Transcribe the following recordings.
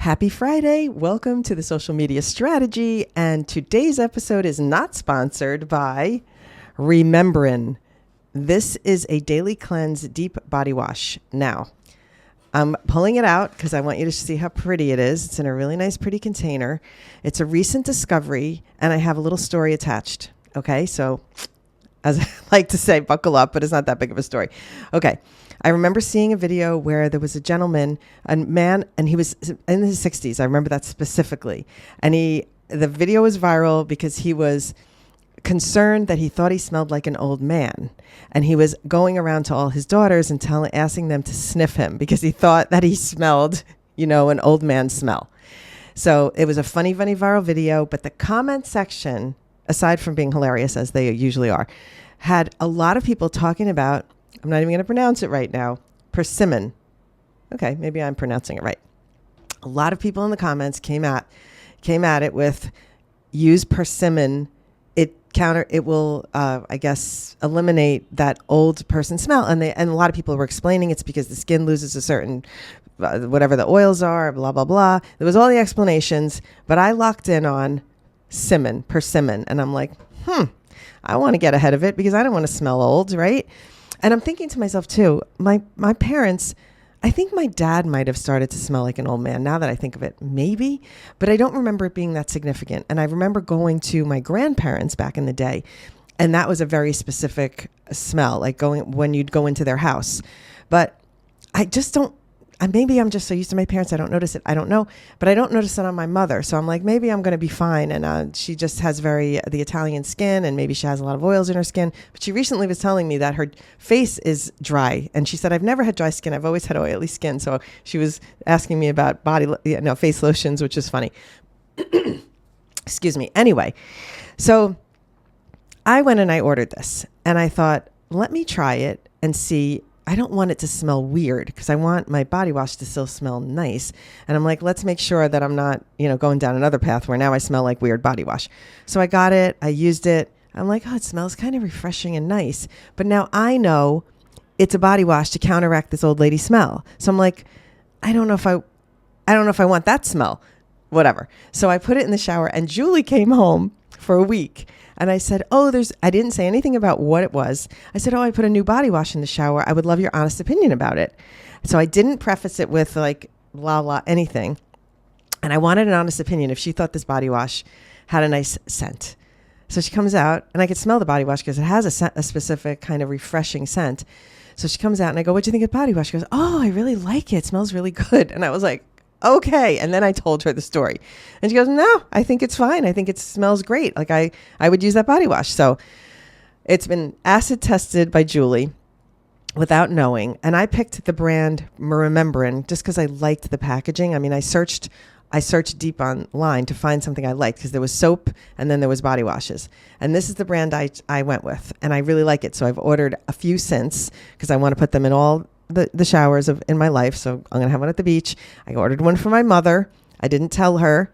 Happy Friday. Welcome to the Social Media Strategy. And today's episode is not sponsored by Remembrin. This is a daily cleanse deep body wash. Now, I'm pulling it out because I want you to see how pretty it is. It's in a really nice, pretty container. It's a recent discovery, and I have a little story attached. Okay, so as I like to say, buckle up, but it's not that big of a story. Okay. I remember seeing a video where there was a gentleman, a man, and he was in his 60s. I remember that specifically. And the video was viral because he was concerned that he thought he smelled like an old man. And he was going around to all his daughters and asking them to sniff him because he thought that he smelled, an old man smell. So it was a funny viral video. But the comment section, aside from being hilarious, as they usually are, had a lot of people talking about, I'm not even going to pronounce it right now, persimmon. Okay, maybe I'm pronouncing it right. A lot of people in the comments came at it with use persimmon. It will, I guess, eliminate that old person smell. And a lot of people were explaining it's because the skin loses a certain, whatever the oils are, blah, blah, blah. There was all the explanations, but I locked in on persimmon. And I'm like, I want to get ahead of it because I don't want to smell old, right? And I'm thinking to myself, too, my parents, I think my dad might have started to smell like an old man now that I think of it, maybe, but I don't remember it being that significant. And I remember going to my grandparents back in the day, and that was a very specific smell, like when you'd go into their house. But I just don't, maybe I'm just so used to my parents, I don't notice it. I don't know, but I don't notice it on my mother. So I'm like, maybe I'm going to be fine. And she just has the Italian skin, and maybe she has a lot of oils in her skin. But she recently was telling me that her face is dry. And she said, I've never had dry skin. I've always had oily skin. So she was asking me about face lotions, which is funny. Excuse me. Anyway, so I went and I ordered this, and I thought, let me try it and see. I don't want it to smell weird because I want my body wash to still smell nice. And I'm like, let's make sure that I'm not, going down another path where now I smell like weird body wash. So I got it. I used it. I'm like, it smells kind of refreshing and nice. But now I know it's a body wash to counteract this old lady smell. So I'm like, I don't know if I want that smell, whatever. So I put it in the shower, and Julie came home for a week. And I said, I didn't say anything about what it was. I said, I put a new body wash in the shower. I would love your honest opinion about it. So I didn't preface it with like, blah, blah, anything. And I wanted an honest opinion if she thought this body wash had a nice scent. So she comes out, and I could smell the body wash because it has a specific kind of refreshing scent. So she comes out, and I go, what'd you think of the body wash? She goes, I really like it. It smells really good. And I was like, okay. And then I told her the story, and she goes, no, I think it's fine. I think it smells great. Like I would use that body wash. So it's been acid tested by Julie without knowing. And I picked the brand Remembrin just because I liked the packaging. I mean, I searched deep online to find something I liked because there was soap and then there was body washes. And this is the brand I went with, and I really like it. So I've ordered a few since because I want to put them in all the showers in my life. So I'm going to have one at the beach. I ordered one for my mother. I didn't tell her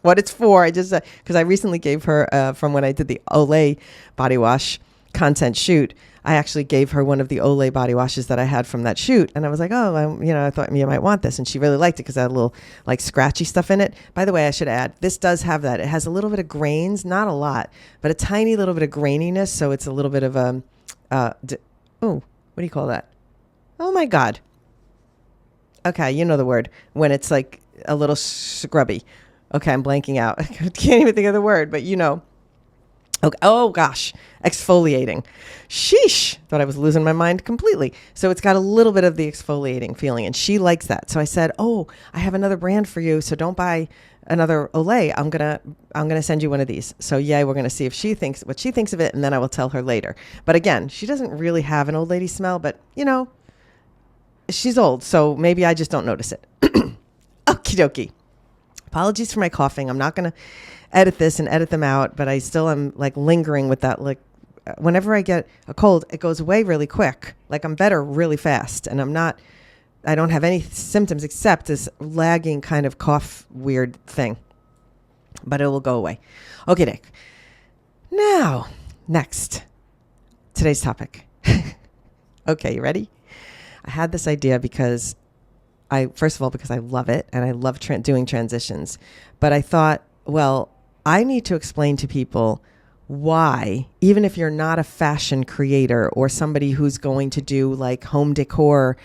what it's for. I just, because I recently gave her, from when I did the Olay body wash content shoot, I actually gave her one of the Olay body washes that I had from that shoot. And I was like, I thought you might want this. And she really liked it because it had a little like scratchy stuff in it. By the way, I should add, this does have that. It has a little bit of grains, not a lot, but a tiny little bit of graininess. So it's a little bit of what do you call that? Oh my God. Okay, you know the word. When it's like a little scrubby. Okay, I'm blanking out. I can't even think of the word, but Okay. Oh gosh, exfoliating. Sheesh. Thought I was losing my mind completely. So it's got a little bit of the exfoliating feeling, and she likes that. So I said, I have another brand for you. So don't buy another Olay. I'm gonna send you one of these. So we're gonna see if she thinks what she thinks of it, and then I will tell her later. But again, she doesn't really have an old lady smell, but she's old, so maybe I just don't notice it. Okie dokie. Apologies for my coughing. I'm not going to edit this and edit them out, but I still am like lingering with that. Like whenever I get a cold, it goes away really quick. Like I'm better really fast, and I don't have any symptoms except this lagging kind of cough weird thing, but it will go away. Okay, Dick. Now, next, today's topic. Okay, you ready? I had this idea because first of all, because I love it and I love doing transitions. But I thought, well, I need to explain to people why, even if you're not a fashion creator or somebody who's going to do like home decor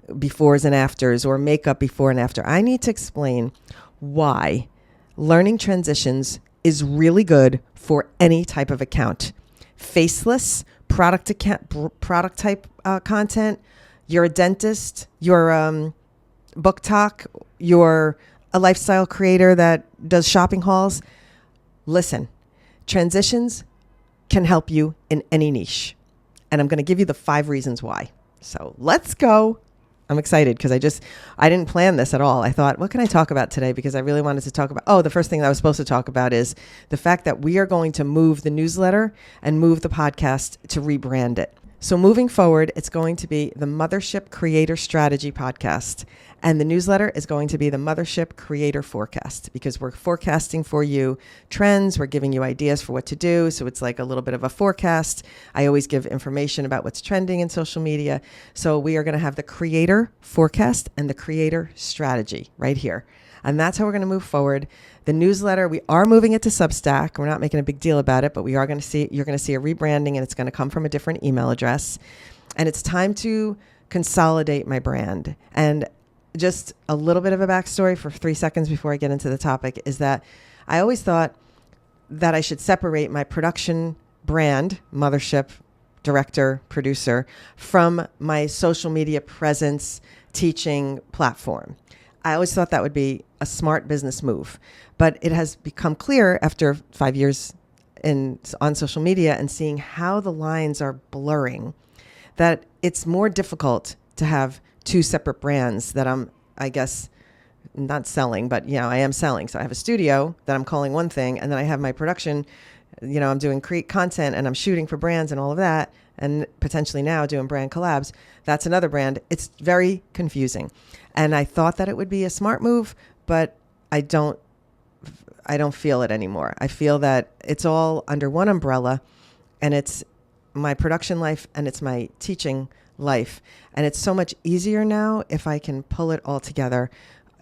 befores and afters or makeup before and after, I need to explain why learning transitions is really good for any type of account. Faceless, product type content. You're a dentist, you're book talk, you're a lifestyle creator that does shopping hauls. Listen, transitions can help you in any niche. And I'm going to give you the 5 reasons why. So let's go. I'm excited because I didn't plan this at all. I thought, what can I talk about today? Because I really wanted to talk about, the first thing that I was supposed to talk about is the fact that we are going to move the newsletter and move the podcast to rebrand it. So moving forward, it's going to be the Muthership Creator Strategy Podcast. And the newsletter is going to be the Muthership Creator Forecast, because we're forecasting for you trends. We're giving you ideas for what to do. So it's like a little bit of a forecast. I always give information about what's trending in social media. So we are going to have the Creator Forecast and the Creator Strategy right here. And that's how we're going to move forward. The newsletter, we are moving it to Substack. We're not making a big deal about it, but you're going to see a rebranding, and it's going to come from a different email address. And it's time to consolidate my brand. And just a little bit of a backstory for 3 seconds before I get into the topic is that I always thought that I should separate my production brand, Muthership, director, producer, from my social media presence, teaching platform. I always thought that would be a smart business move, but it has become clear after 5 years on social media and seeing how the lines are blurring that it's more difficult to have 2 separate brands that I'm, I guess, not selling, but I am selling. So I have a studio that I'm calling one thing, and then I have my production, I'm doing create content and I'm shooting for brands and all of that, and potentially now doing brand collabs. That's another brand. It's very confusing. And I thought that it would be a smart move, but I don't feel it anymore. I feel that it's all under one umbrella, and it's my production life and it's my teaching life. And it's so much easier now if I can pull it all together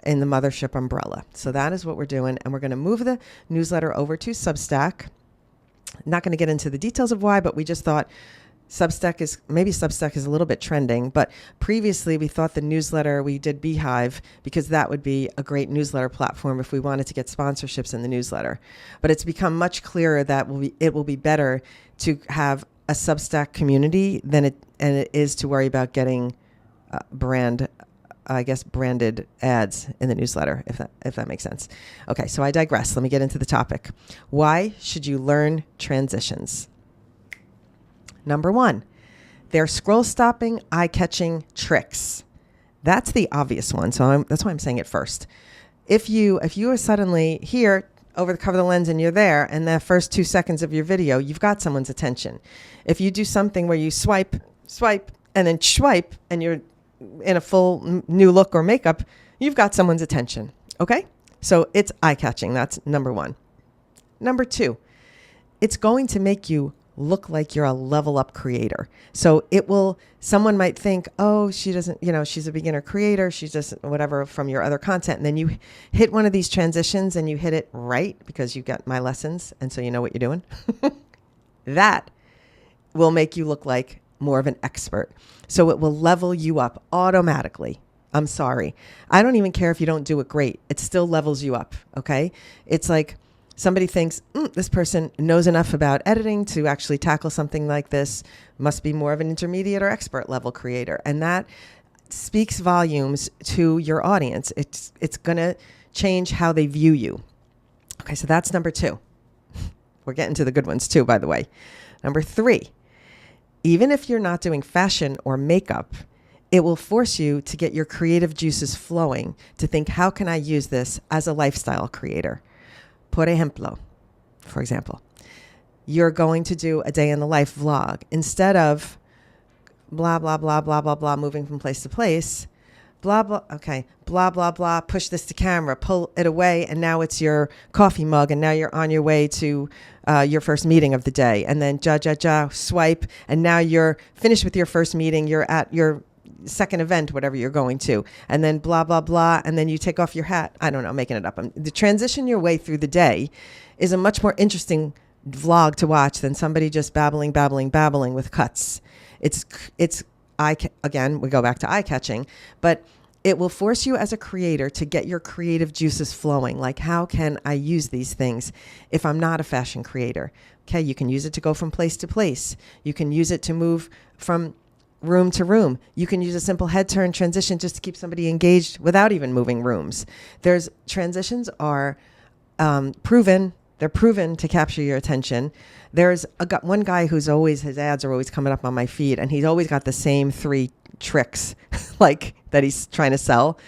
in the Muthership umbrella. So that is what we're doing. And we're going to move the newsletter over to Substack. Not going to get into the details of why, but we just thought Substack is a little bit trending, but previously we thought the newsletter, we did Beehive because that would be a great newsletter platform if we wanted to get sponsorships in the newsletter. But it's become much clearer that it will be better to have a Substack community than it is to worry about getting branded ads in the newsletter, if that makes sense. Okay, so I digress. Let me get into the topic. Why should you learn transitions? Number 1, they're scroll-stopping, eye-catching tricks. That's the obvious one, so that's why I'm saying it first. If you are suddenly here over the cover of the lens and you're there, and the first 2 seconds of your video, you've got someone's attention. If you do something where you swipe, and then swipe, and you're in a full new look or makeup, you've got someone's attention, okay? So it's eye-catching. That's number 1. Number 2, it's going to make you look like you're a level up creator. So someone might think, oh, she doesn't, she's a beginner creator. She's just whatever from your other content. And then you hit one of these transitions and you hit it right because you got my lessons. And so you know what you're doing. That will make you look like more of an expert. So it will level you up automatically. I'm sorry. I don't even care if you don't do it great. It still levels you up. Okay. It's like, somebody thinks, this person knows enough about editing to actually tackle something like this, must be more of an intermediate or expert level creator. And that speaks volumes to your audience. It's going to change how they view you. Okay, so that's number 2. We're getting to the good ones too, by the way. Number 3, even if you're not doing fashion or makeup, it will force you to get your creative juices flowing, to think, how can I use this as a lifestyle creator? Por ejemplo, for example, you're going to do a day in the life vlog. Instead of blah, blah, blah, blah, blah, blah, moving from place to place, blah, blah, okay, blah, blah, blah, push this to camera, pull it away, and now it's your coffee mug, and now you're on your way to your first meeting of the day. And then swipe, and now you're finished with your first meeting, you're at your second event, whatever you're going to, and then blah, blah, blah. And then you take off your hat. I don't know, making it up. The transition your way through the day is a much more interesting vlog to watch than somebody just babbling with cuts. Again, we go back to eye catching, but it will force you as a creator to get your creative juices flowing. Like, how can I use these things if I'm not a fashion creator? Okay, you can use it to go from place to place. You can use it to move from room to room. You can use a simple head turn transition just to keep somebody engaged without even moving rooms. Transitions are proven. They're proven to capture your attention. There's one guy his ads are always coming up on my feed, and he's always got the same 3 tricks, like that he's trying to sell,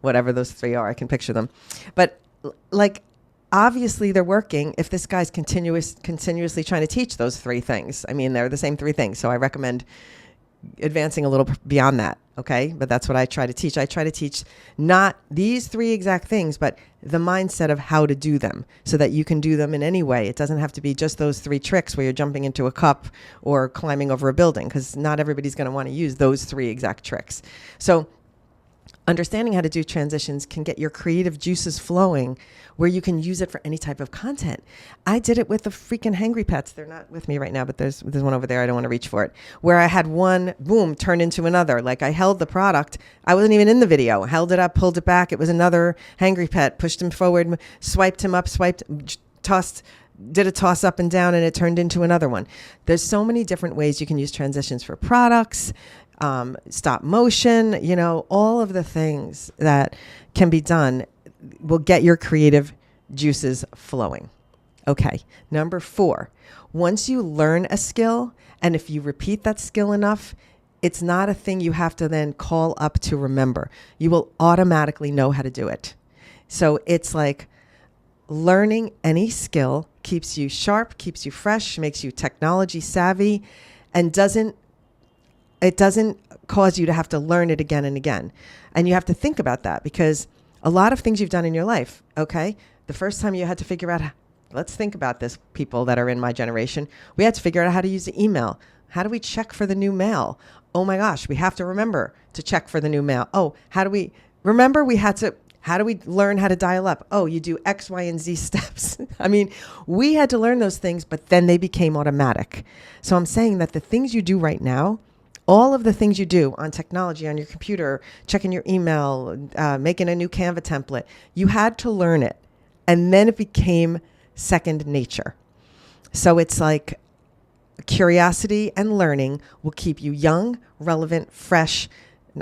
whatever those 3 are. I can picture them. But like, obviously they're working if this guy's continuously trying to teach those 3 things. I mean, they're the same 3 things. So I recommend advancing a little beyond that. Okay. But that's what I try to teach. I try to teach not these 3 exact things, but the mindset of how to do them so that you can do them in any way. It doesn't have to be just those 3 tricks where you're jumping into a cup or climbing over a building, because not everybody's going to want to use those 3 exact tricks. So understanding how to do transitions can get your creative juices flowing where you can use it for any type of content. I did it with the freaking hangry pets. They're not with me right now, but there's one over there. I don't want to reach for it. Where I had one, boom, turn into another. Like, I held the product. I wasn't even in the video. Held it up, pulled it back. It was another hangry pet. Pushed him forward, swiped him up, did a toss up and down, and it turned into another one. There's so many different ways you can use transitions for products, stop motion, all of the things that can be done will get your creative juices flowing. Okay. Number 4, once you learn a skill, and if you repeat that skill enough, it's not a thing you have to then call up to remember. You will automatically know how to do it. So it's like learning any skill keeps you sharp, keeps you fresh, makes you technology savvy, and it doesn't cause you to have to learn it again and again. And you have to think about that, because a lot of things you've done in your life, okay? The first time you had to figure out, let's think about this, people that are in my generation. We had to figure out how to use the email. How do we check for the new mail? Oh my gosh, we have to remember to check for the new mail. Oh, how do we learn how to dial up? Oh, you do X, Y, and Z steps. I mean, we had to learn those things, but then they became automatic. So I'm saying that the things you do right now, all of the things you do on technology, on your computer, checking your email, making a new Canva template, you had to learn it. And then it became second nature. So it's like curiosity and learning will keep you young, relevant, fresh.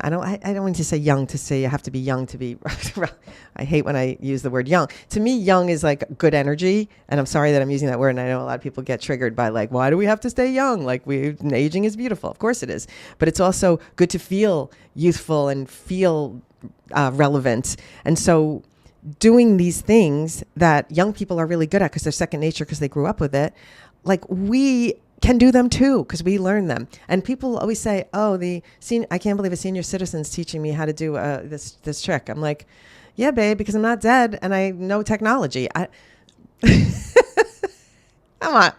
I don't want to say young to say you have to be young to be. I hate when I use the word young. To me, young is like good energy. And I'm sorry that I'm using that word. And I know a lot of people get triggered by like, why do we have to stay young? Like, aging is beautiful. Of course it is. But it's also good to feel youthful and feel relevant. And so doing these things that young people are really good at because they're second nature, because they grew up with it, like we can do them too, because we learn them. And people always say, oh, I can't believe a senior citizen's teaching me how to do this trick. I'm like, yeah, babe, because I'm not dead and I know technology. Come on.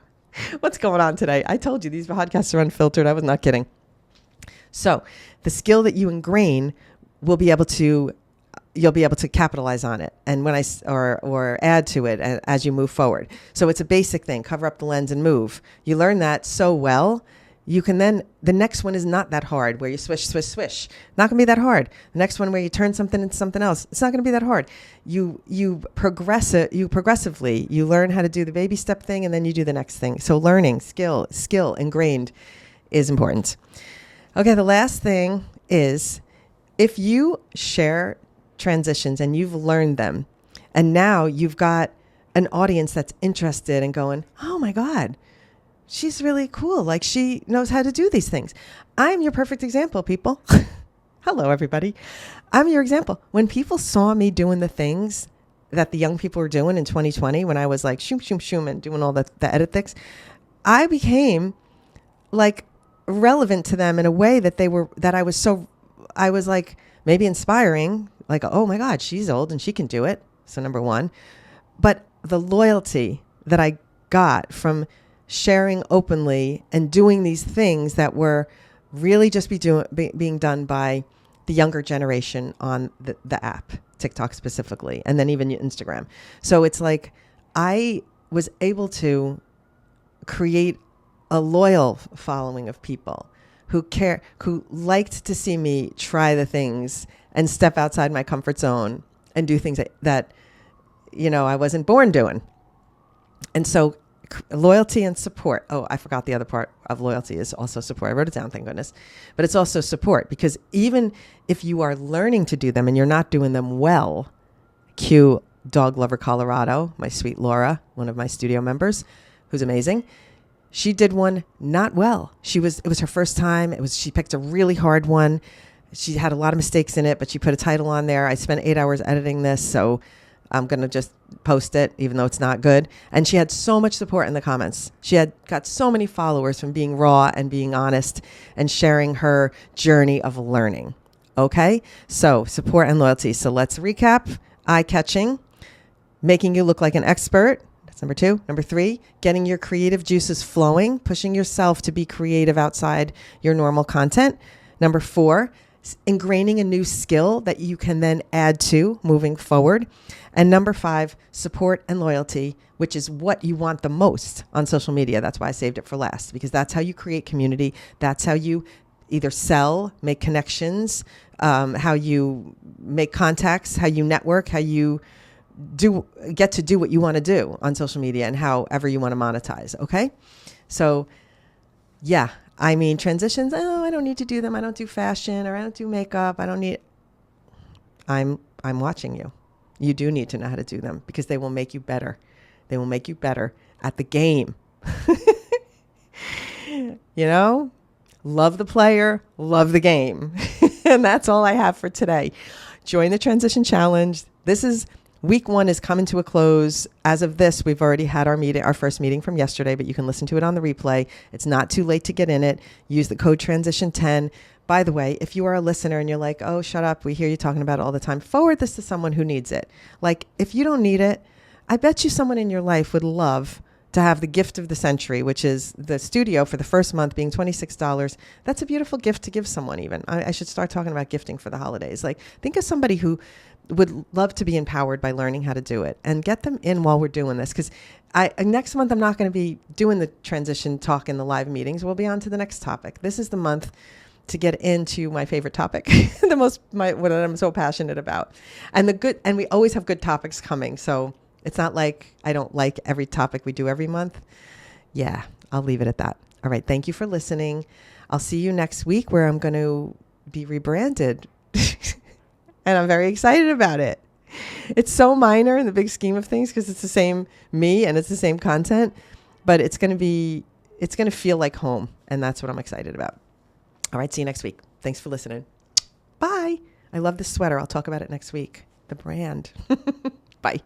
What's going on today? I told you these podcasts are unfiltered. I was not kidding. So the skill that you ingrain you'll be able to capitalize on it, and when or add to it as you move forward. So it's a basic thing: cover up the lens and move. You learn that so well, you can then the next one is not that hard. Where you swish, swish, swish, not gonna be that hard. The next one where you turn something into something else, it's not gonna be that hard. You progressively you learn how to do the baby step thing, and then you do the next thing. So learning skill ingrained is important. Okay, the last thing is if you share transitions and you've learned them, and now you've got an audience that's interested and going, oh my God, she's really cool. Like, she knows how to do these things. I'm your perfect example, people. Hello, everybody. I'm your example. When people saw me doing the things that the young people were doing in 2020, when I was like shoom, shoom, shoom and doing all the edit things, I became like relevant to them in a way that I was like maybe inspiring. Like, oh my God, she's old and she can do it. So number one, but the loyalty that I got from sharing openly and doing these things that were really just being done by the younger generation on the app, TikTok specifically, and then even Instagram. So it's like I was able to create a loyal following of people who liked to see me try the things and step outside my comfort zone and do things that I wasn't born doing. And so loyalty and support. Oh, I forgot the other part of loyalty is also support. I wrote it down, thank goodness. But it's also support, because even if you are learning to do them and you're not doing them well, cue Dog Lover Colorado, my sweet Laura, one of my studio members, who's amazing. She did one not well. It was her first time. She picked a really hard one. She had a lot of mistakes in it, but she put a title on there. I spent 8 hours editing this, so I'm going to just post it, even though it's not good. And she had so much support in the comments. She had got so many followers from being raw and being honest and sharing her journey of learning. Okay? So support and loyalty. So let's recap. Eye-catching, making you look like an expert. That's number 2. Number 3, getting your creative juices flowing, pushing yourself to be creative outside your normal content. Number 4, ingraining a new skill that you can then add to moving forward. And number 5, support and loyalty, which is what you want the most on social media. That's why I saved it for last, because that's how you create community. That's how you either sell, make connections, how you make contacts, how you network, how you get to do what you want to do on social media and however you want to monetize. Okay. So yeah, I mean, transitions. Oh, I don't need to do them. I don't do fashion, or I don't do makeup. I'm watching you. You do need to know how to do them, because they will make you better. They will make you better at the game. Love the player, love the game. And that's all I have for today. Join the Transition Challenge. Week 1 is coming to a close. As of this, we've already had our first meeting from yesterday, but you can listen to it on the replay. It's not too late to get in it. Use the code TRANSITION10. By the way, if you are a listener and you're like, oh, shut up, we hear you talking about it all the time, forward this to someone who needs it. Like, if you don't need it, I bet you someone in your life would love to have the gift of the century, which is the studio for the first month being $26. That's a beautiful gift to give someone even. I should start talking about gifting for the holidays. Like, think of somebody who would love to be empowered by learning how to do it, and get them in while we're doing this. Because next month, I'm not going to be doing the transition talk in the live meetings. We'll be on to the next topic. This is the month to get into my favorite topic, what I'm so passionate about. And we always have good topics coming. So it's not like I don't like every topic we do every month. Yeah, I'll leave it at that. All right. Thank you for listening. I'll see you next week, where I'm going to be rebranded. And I'm very excited about it. It's so minor in the big scheme of things, because it's the same me and it's the same content, but it's going to feel like home. And that's what I'm excited about. All right. See you next week. Thanks for listening. Bye. I love this sweater. I'll talk about it next week. The brand. Bye.